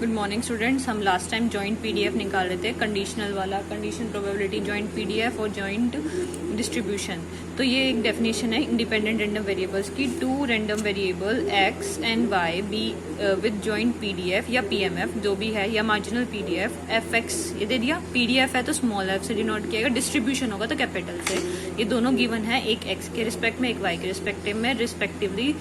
Good morning students. हम last time joint PDF निकाल रहे थे, कंडीशनल वाला, कंडीशन प्रोबेबिलिटी जॉइंट पीडीएफ और जॉइंट डिस्ट्रीब्यूशन। तो ये एक डेफिनेशन है इंडिपेंडेंट रैंडम वेरिएबल्स की। Two random variable X and Y be with joint PDF या पीएमएफ जो भी है, या मार्जिनल पीडीएफ एफ एक्स ये दे दिया। पीडीएफ है तो स्मॉल एफ से डिनोट किया, डिस्ट्रीब्यूशन होगा तो कैपिटल से। ये दोनों गिवन है, एक एक्स के रिस्पेक्ट में एक वाई के रिस्पेक्टिव में, respectively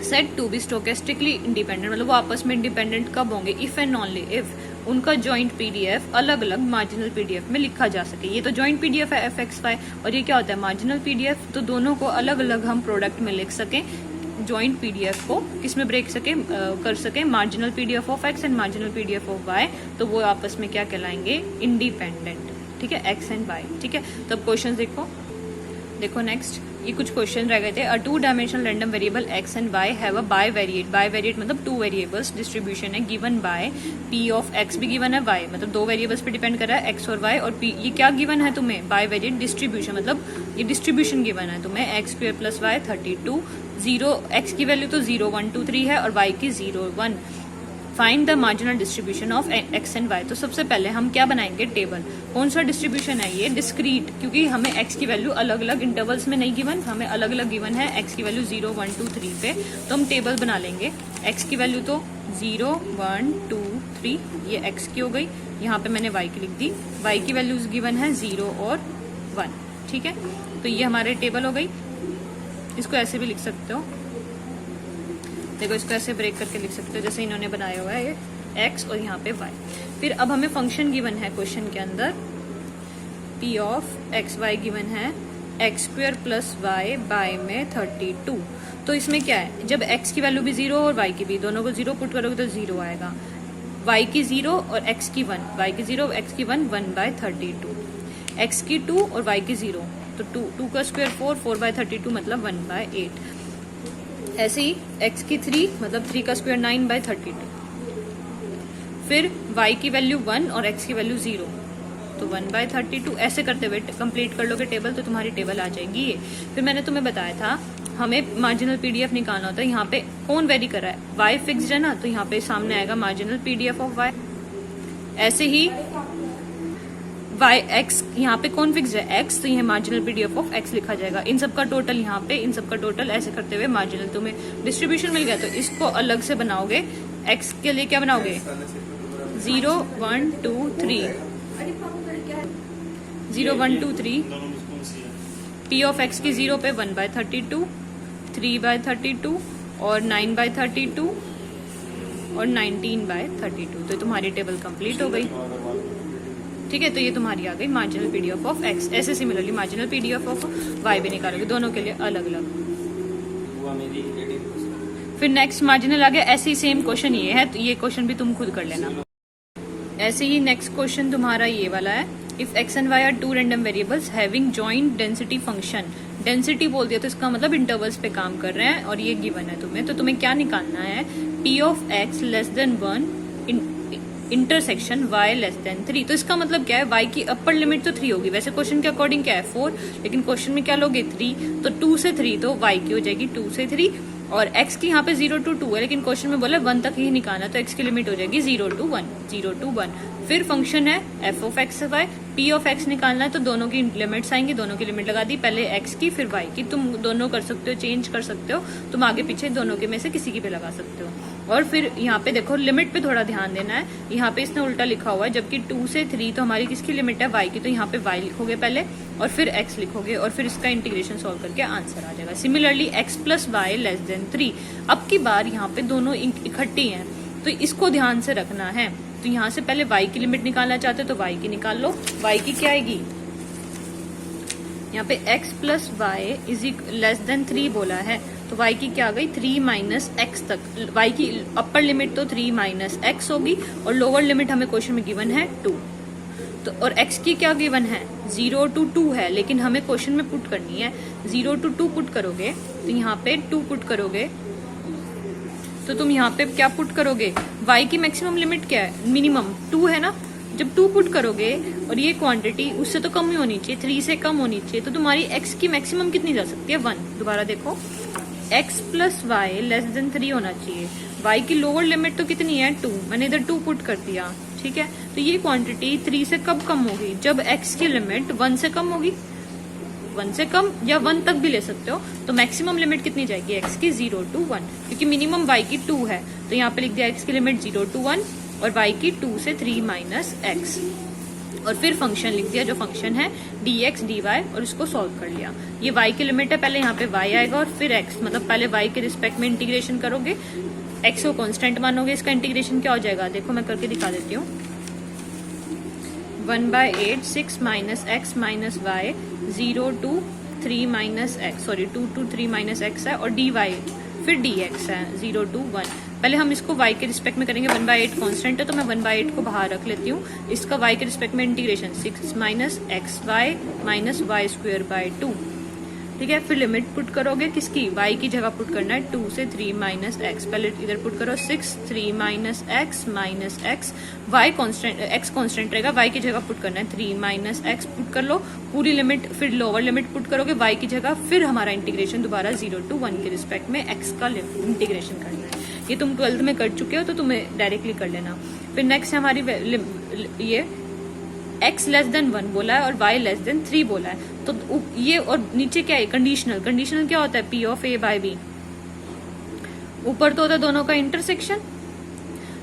set to be stochastically independent. मतलब वो आपस में इंडिपेंडेंट कब होंगे? इफ एंड ओनली इफ उनका जॉइंट पीडीएफ अलग अलग मार्जिनल पीडीएफ में लिखा जा सके। ये तो जॉइंट पीडीएफ है एफ एक्स वाई, और ये क्या होता है? Marginal PDF. तो दोनों को अलग अलग हम प्रोडक्ट में लिख सकें, जॉइंट पीडीएफ को किसमें ब्रेक सके कर सके, marginal PDF of X and marginal PDF of Y. तो वो आपस में क्या कहलाएंगे? इंडिपेंडेंट। ठीक है, एक्स एंड वाई। ठीक है, तो अब क्वेश्चन देखो नेक्स्ट। ये कुछ क्वेश्चन रह गए थे। A two dimensional random variable X and Y have a bivariate. Bivariate मतलब टू वेरिएबल्स डिस्ट्रीब्यूशन है given by P of X भी गिवन है, वाई मतलब दो वेरिएबल्स पे डिपेंड कर रहा है, एक्स और वाई। और पी ये क्या गिवन है तुम्हें? बाईवेरिएट डिस्ट्रीब्यूशन मतलब ये डिस्ट्रीब्यूशन गिवन है तुम्हें, X square plus Y 32। Zero X की वैल्यू तो 0 1 2 3 है और वाई की 0 1। Find the marginal distribution of X and Y. तो सबसे पहले हम क्या बनाएंगे? टेबल। कौन सा डिस्ट्रीब्यूशन है ये? डिस्क्रीट, क्योंकि हमें एक्स की वैल्यू अलग अलग इंटरवल्स में नहीं गिवन, हमें अलग अलग गिवन है एक्स की वैल्यू 0 1 2 3 पे। तो हम टेबल बना लेंगे। एक्स की वैल्यू तो 0 1 2 3, ये एक्स की हो गई। यहाँ पे मैंने वाई की लिख दी। वाई की वैल्यूज गिवन है 0 और 1। ठीक है, तो ये हमारे टेबल हो गई। इसको ऐसे भी लिख सकते हो, देखो इसको ऐसे ब्रेक करके लिख सकते हो जैसे इन्होंने बनाया हुआ है, ये एक्स और यहाँ पे वाई। फिर अब हमें फंक्शन गिवन है क्वेश्चन के अंदर, P of X Y given है X square plus Y by में 32। तो इसमें क्या है? जब एक्स की वैल्यू भी 0 और वाई की भी, दोनों को 0 पुट करोगे तो 0 आएगा। वाई की 0 और एक्स की 1, वाई की 0 एक्स की 1 1 बाय 32। एक्स की 2 और वाई की 0, तो 2 का स्क्वायर 4 4 बाय 32 मतलब 1 बाय 8। ऐसे ही एक्स की 3 मतलब 3 का स्क्वायर 9 बाय 32। फिर y की वैल्यू 1 और x की वैल्यू 0, तो 1 बाय 32। ऐसे करते हुए कंप्लीट कर लोगे टेबल तो तुम्हारी टेबल आ जाएगी ये। फिर मैंने तुम्हें बताया था हमें मार्जिनल पीडीएफ निकालना होता है। यहाँ पे कौन वेरी कर रहा है? y फिक्स्ड है ना, तो यहाँ पे सामने आएगा मार्जिनल पीडीएफ ऑफ y। ऐसे ही वाई एक्स यहाँ पे कौन फिक्स है? एक्स, तो ये मार्जिनल पीडीएफ ऑफ एक्स लिखा जाएगा। इन सब का टोटल यहाँ पे, इन सब का टोटल ऐसे करते हुए मार्जिनल तुम्हें डिस्ट्रीब्यूशन मिल गया। तो इसको अलग से बनाओगे। एक्स के लिए क्या बनाओगे? 0 1 2 3, 0 1 2 3। पी ऑफ एक्स की 0 पे 1 बाय 32, 3 बाय 32 और 9 बाय 32 और 19 बाय 32। तो तुम्हारी टेबल कंप्लीट हो गई। ठीक है, तो ये तुम्हारी आ गई मार्जिनल पीडीएफ ऑफ एक्स। ऐसे similarly marginal PDF of Y भी निकालोगे, दोनों के लिए अलग अलग। फिर नेक्स्ट मार्जिनल आ गया। ऐसे ही सेम क्वेश्चन ये है, तो ये क्वेश्चन भी तुम खुद कर लेना। ऐसे ही नेक्स्ट क्वेश्चन तुम्हारा ये वाला है। If X and Y are two random variables having joint density function. Density बोल दिया तो इसका मतलब इंटरवल्स पे काम कर रहे हैं, और ये गिवन है तुम्हें। तो तुम्हें क्या निकालना है? P of x less than 1 intersection y less than 3। तो इसका मतलब क्या है? y की अपर लिमिट तो 3 होगी, वैसे क्वेश्चन के अकॉर्डिंग क्या है 4, लेकिन क्वेश्चन में क्या लोगे 3, तो 2 से 3 तो y की हो जाएगी 2 से 3। और x की यहाँ पे 0 to 2 है, लेकिन क्वेश्चन में बोला 1 तक ही निकालना, तो x की लिमिट हो जाएगी 0 to 1, 0 to 1। फिर फंक्शन है f of X Y, p of x निकालना है, तो दोनों की लिमिट्स आएंगी, दोनों की लिमिट लगा दी, पहले x की फिर y की। तुम दोनों कर सकते हो, चेंज कर सकते हो, तुम आगे पीछे दोनों के में से किसी की भी लगा सकते हो। और फिर यहाँ पे देखो लिमिट पे थोड़ा ध्यान देना है। यहाँ पे इसने उल्टा लिखा हुआ है, जबकि 2 से 3 तो हमारी किसकी लिमिट है? y की। तो यहाँ पे y लिखोगे पहले और फिर x लिखोगे, और फिर इसका इंटीग्रेशन सॉल्व करके आंसर आ जाएगा। Similarly x plus Y less than 3। अब की बार यहाँ पे दोनों इकट्ठी हैं, तो इसको ध्यान से रखना है। तो यहाँ से पहले y की लिमिट निकालना चाहते हो तो y की निकाल लो। y की क्या आएगी? यहाँ पे x plus Y is less than 3 बोला है, तो y की क्या आ गई? 3 माइनस एक्स तक। y की अपर लिमिट तो 3 माइनस एक्स होगी, और लोअर लिमिट हमें क्वेश्चन में गिवन है 2। तो और x की क्या गिवन है? 0 to 2 है, लेकिन हमें क्वेश्चन में पुट करनी है। 0 to 2 पुट करोगे तो यहाँ पे 2 पुट करोगे, तो तुम यहाँ पे क्या पुट करोगे? y की मैक्सिमम लिमिट क्या है? मिनिमम 2 है ना। जब 2 पुट करोगे और ये क्वांटिटी उससे तो कम ही होनी चाहिए, 3 से कम होनी चाहिए, तो तुम्हारी x की मैक्सिमम कितनी जा सकती है? 1। दोबारा देखो, x plus Y less than 3 होना चाहिए। y की लोअर लिमिट तो कितनी है 2, मैंने इधर 2 पुट कर दिया, ठीक है। तो ये क्वांटिटी 3 से कब कम होगी, जब x की लिमिट 1 से कम होगी, 1 से कम या 1 तक भी ले सकते हो। तो मैक्सिमम लिमिट कितनी जाएगी x की 0 to 1, क्योंकि मिनिमम y की 2 है, तो यहाँ पे लिख दिया x की लिमिट 0 to 1 और y की 2 से 3 माइनस x, और फिर फंक्शन लिख दिया जो फंक्शन है dx dy, और इसको सॉल्व कर लिया। ये y की लिमिट है, पहले यहाँ पे y आएगा और फिर x, मतलब पहले y के रिस्पेक्ट में इंटीग्रेशन करोगे, x को कांस्टेंट मानोगे, इसका इंटीग्रेशन क्या हो जाएगा, देखो मैं करके दिखा देती हूँ। 1/8 6 minus X minus Y 0 to 3 minus X, sorry 2 to 3 minus X है, और dy फिर dx है 0 to 1। पहले हम इसको y के रिस्पेक्ट में करेंगे, 1/8 कांस्टेंट है तो मैं 1/8 को बाहर रख लेती हूँ। इसका y के रिस्पेक्ट में integration 6 minus X Y minus Y square by 2, ठीक है। फिर लिमिट पुट करोगे किसकी, y की जगह पुट करना है 2 से 3 माइनस एक्स, पहले इधर पुट करो 6 3 minus x, y constant x constant रहेगा, y की जगह पुट करना है 3 माइनस एक्स, पुट कर लो पूरी लिमिट, फिर लोअर लिमिट पुट करोगे y की जगह, फिर हमारा इंटीग्रेशन दोबारा 0 to 1 के रिस्पेक्ट में x का इंटीग्रेशन करना है। ये तुम 12th में कर चुके हो तो तुम्हें डायरेक्टली कर लेना। फिर नेक्स्ट है हमारी ये x लेस देन 1 बोला है और y लेस देन 3 बोला है, तो ये और नीचे क्या है कंडीशनल, कंडीशनल क्या होता है p of a by b, ऊपर तो होता है दोनों का इंटरसेक्शन,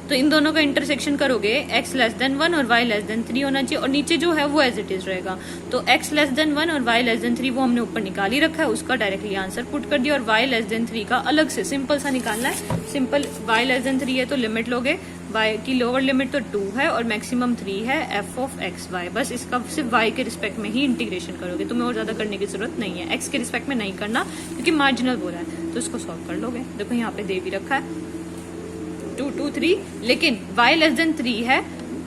तो इन दोनों का इंटरसेक्शन करोगे x लेस देन 1 और y लेस देन 3 होना चाहिए, और नीचे जो है वो एज इट इज रहेगा। तो x लेस देन 1 और y लेस देन 3 वो हमने ऊपर निकाल ही रखा है, उसका डायरेक्टली आंसर पुट कर दिया, और y लेस देन 3 का अलग से सिंपल सा निकालना है। सिंपल y लेस देन 3 है तो लिमिट लोगे, y की लोअर लिमिट तो 2 है और मैक्सिमम 3 है f ऑफ एक्स वाई, बस इसका सिर्फ y के रिस्पेक्ट में ही इंटीग्रेशन करोगे, तुम्हें और ज्यादा करने की जरूरत नहीं है, x के रिस्पेक्ट में नहीं करना क्योंकि मार्जिनल बोला है, तो इसको सॉल्व कर लोगे। देखो यहाँ पे दे भी रखा है 2 to 3, लेकिन y लेस देन 3 है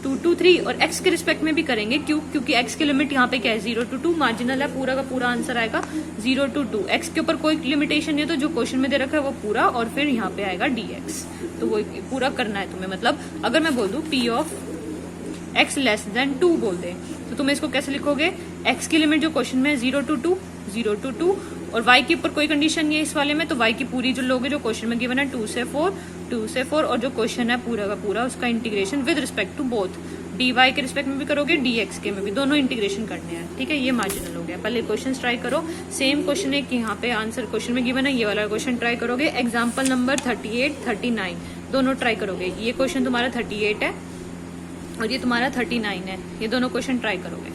2 to 3, और x के रिस्पेक्ट में भी करेंगे, क्योंकि x की लिमिट यहाँ पे क्या है 0 to 2, मार्जिनल है, पूरा का पूरा आंसर आएगा 0 to 2। x के ऊपर कोई लिमिटेशन नहीं है, तो जो क्वेश्चन में दे रखा है वो पूरा, और फिर यहाँ पे आएगा dx, तो वो पूरा करना है तुम्हें। मतलब अगर मैं बोल दूं p of x less than 2 बोल दे, तो तुम्हें इसको कैसे लिखोगे, x की लिमिट जो क्वेश्चन में 0 to 2 और y के ऊपर कोई कंडीशन नहीं है इस वाले में, तो y की पूरी जो लोगे जो क्वेश्चन में गिवन है 2 से 4, और जो क्वेश्चन है पूरा का पूरा उसका integration with respect to both, dy के रिस्पेक्ट में भी करोगे dx के में भी, दोनों इंटीग्रेशन करने हैं, ठीक है। ये मार्जिनल हो गया। पहले क्वेश्चन ट्राई करो, सेम क्वेश्चन है कि यहाँ पे आंसर क्वेश्चन में गिवन है, ये वाला क्वेश्चन ट्राई करोगे। एग्जाम्पल नंबर 38 39 दोनों ट्राई करोगे, ये क्वेश्चन तुम्हारा 38 है और ये तुम्हारा 39 है, ये दोनों क्वेश्चन ट्राई करोगे।